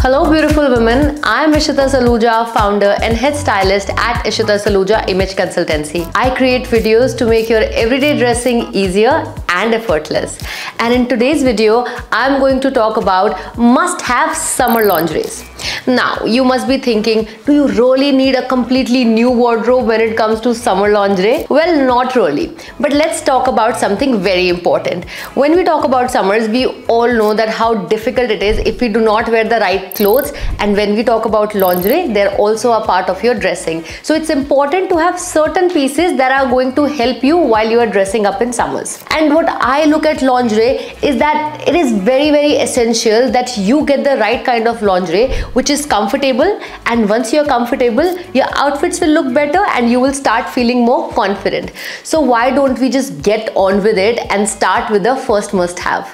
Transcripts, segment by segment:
Hello beautiful women, I am Ishita Saluja, founder and head stylist at Ishita Saluja Image Consultancy. I create videos to make your everyday dressing easier and effortless. And in today's video, I am going to talk about must-have summer lingeries. Now, you must be thinking, do you really need a completely new wardrobe when it comes to summer lingerie? Well, not really. But let's talk about something very important. When we talk about summers, we all know that how difficult it is if we do not wear the right clothes. And when we talk about lingerie, they're also a part of your dressing. So it's important to have certain pieces that are going to help you while you are dressing up in summers. And what I look at lingerie is that it is very, very essential that you get the right kind of lingerie which is comfortable, and once you're comfortable, your outfits will look better and you will start feeling more confident. So why don't we just get on with it and start with the first must-have.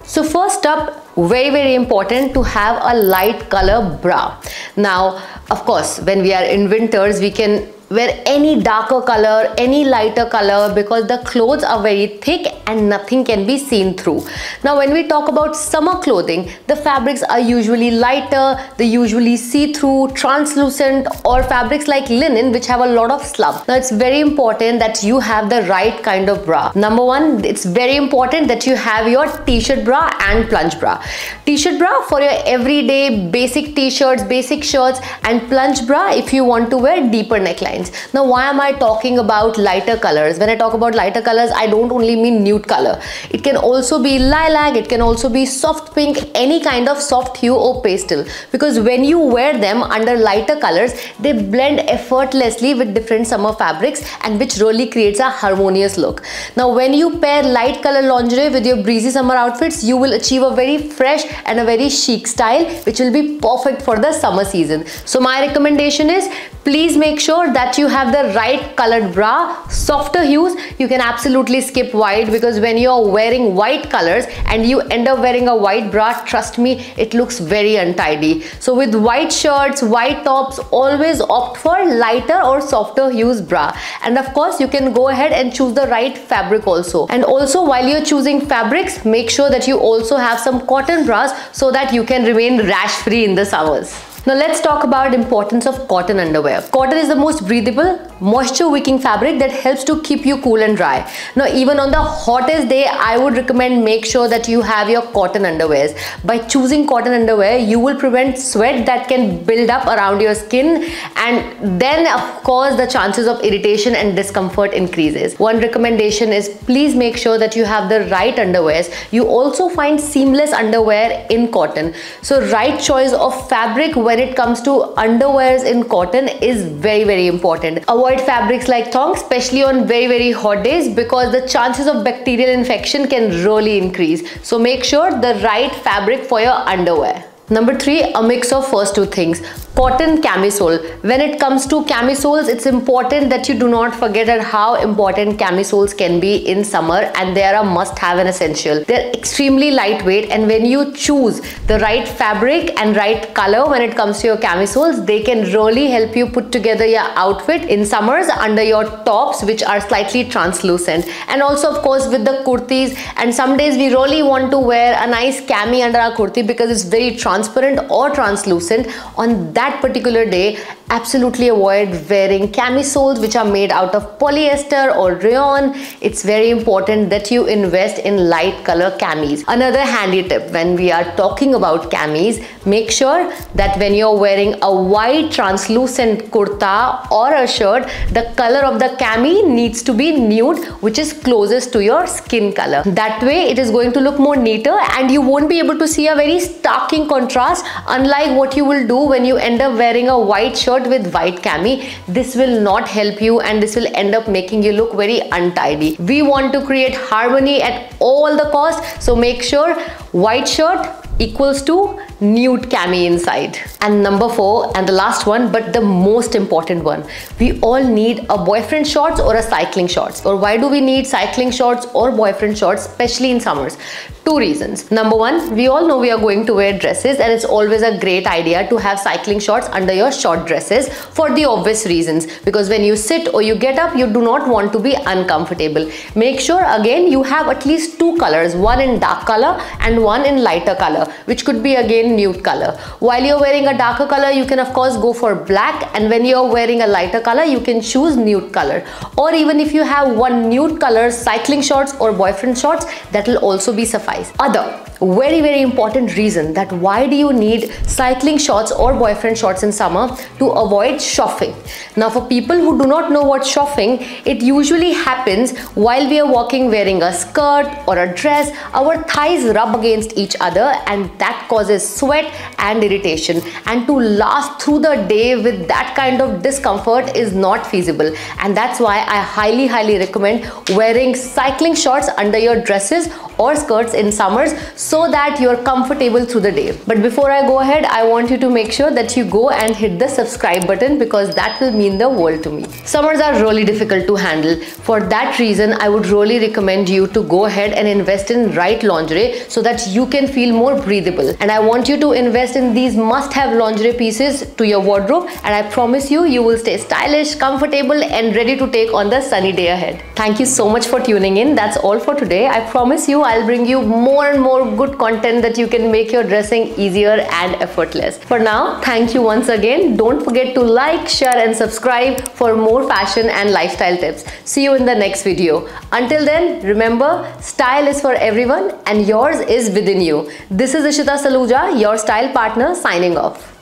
So first up, very important to have a light color bra. Now, of course, when we are in winters, we can wear any darker color, any lighter color, because the clothes are very thick and nothing can be seen through. Now, when we talk about summer clothing, the fabrics are usually lighter, they usually see-through, translucent, or fabrics like linen which have a lot of slub. Now, it's very important that you have the right kind of bra. Number one, it's very important that you have your t-shirt bra and plunge bra. T-shirt bra for your everyday basic t-shirts, basic shirts, and plunge bra if you want to wear deeper necklines. Now, why am I talking about lighter colors? When I talk about lighter colors, I don't only mean nude color. It can also be lilac, it can also be soft pink, any kind of soft hue or pastel. Because when you wear them under lighter colors, they blend effortlessly with different summer fabrics and which really creates a harmonious look. Now, when you pair light color lingerie with your breezy summer outfits, you will achieve a very fresh and a very chic style which will be perfect for the summer season. So my recommendation is, please make sure that you have the right colored bra, softer hues. You can absolutely skip white, because when you're wearing white colors and you end up wearing a white bra, trust me, it looks very untidy. So with white shirts, white tops, always opt for lighter or softer hues bra. And of course, you can go ahead and choose the right fabric also. And also, while you're choosing fabrics, make sure that you also have some cotton bras so that you can remain rash free in the summers. Now let's talk about the importance of cotton underwear. Cotton is the most breathable, moisture wicking fabric that helps to keep you cool and dry. Now even on the hottest day, I would recommend make sure that you have your cotton underwears. By choosing cotton underwear, you will prevent sweat that can build up around your skin, and then of course the chances of irritation and discomfort increases. One recommendation is, please make sure that you have the right underwears. You also find seamless underwear in cotton. So right choice of fabric when it comes to underwears in cotton is very important. Avoid fabrics like thongs, especially on very hot days, because the chances of bacterial infection can really increase. So make sure the right fabric for your underwear. Number 3, a mix of first two things. Cotton camisole. When it comes to camisoles, it's important that you do not forget at how important camisoles can be in summer, and they are a must-have and essential. They're extremely lightweight, and when you choose the right fabric and right color when it comes to your camisoles, they can really help you put together your outfit in summers under your tops, which are slightly translucent. And also, of course, with the kurtis, and some days we really want to wear a nice cami under our kurti because it's very transparent or translucent. On that particular day, absolutely avoid wearing camisoles which are made out of polyester or rayon. It's very important that you invest in light color camis. Another handy tip when we are talking about camis, make sure that when you're wearing a white translucent kurta or a shirt, the color of the cami needs to be nude, which is closest to your skin color. That way it is going to look more neater and you won't be able to see a very starking contrast, unlike what you will do when you end up wearing a white shirt with white cami. This will not help you, and this will end up making you look very untidy. We want to create harmony at all the costs, so make sure white shirt equals to nude cami inside. And number 4, and the last one, but the most important one, we all need a boyfriend shorts or a cycling shorts. Or why do we need cycling shorts or boyfriend shorts, especially in summers? 2 reasons. Number 1, we all know we are going to wear dresses, and it's always a great idea to have cycling shorts under your short dresses for the obvious reasons, because when you sit or you get up, you do not want to be uncomfortable. Make sure again you have at least 2 colors, one in dark color and one in lighter color. color, which could be again nude color. While you're wearing a darker color, you can of course go for black, and when you're wearing a lighter color, you can choose nude color. Or even if you have one nude color cycling shorts or boyfriend shorts, that will also be suffice. Other very important reason that why do you need cycling shorts or boyfriend shorts in summer: to avoid chafing. Now for people who do not know what chafing, it usually happens while we are walking wearing a skirt or a dress. Our thighs rub against each other and that causes sweat and irritation, and to last through the day with that kind of discomfort is not feasible. And that's why I highly recommend wearing cycling shorts under your dresses or skirts in summers, so that you're comfortable through the day. But before I go ahead, I want you to make sure that you go and hit the subscribe button, because that will mean the world to me. Summers are really difficult to handle. For that reason, I would really recommend you to go ahead and invest in right lingerie so that you can feel more breathable. And I want you to invest in these must-have lingerie pieces to your wardrobe, and I promise you, you will stay stylish, comfortable and ready to take on the sunny day ahead. Thank you so much for tuning in. That's all for today. I promise you I'll bring you more and more good content that you can make your dressing easier and effortless. For now, thank you once again. Don't forget to like, share and subscribe for more fashion and lifestyle tips. See you in the next video. Until then, remember, style is for everyone and yours is within you. This is Ishita Saluja, your style partner, signing off.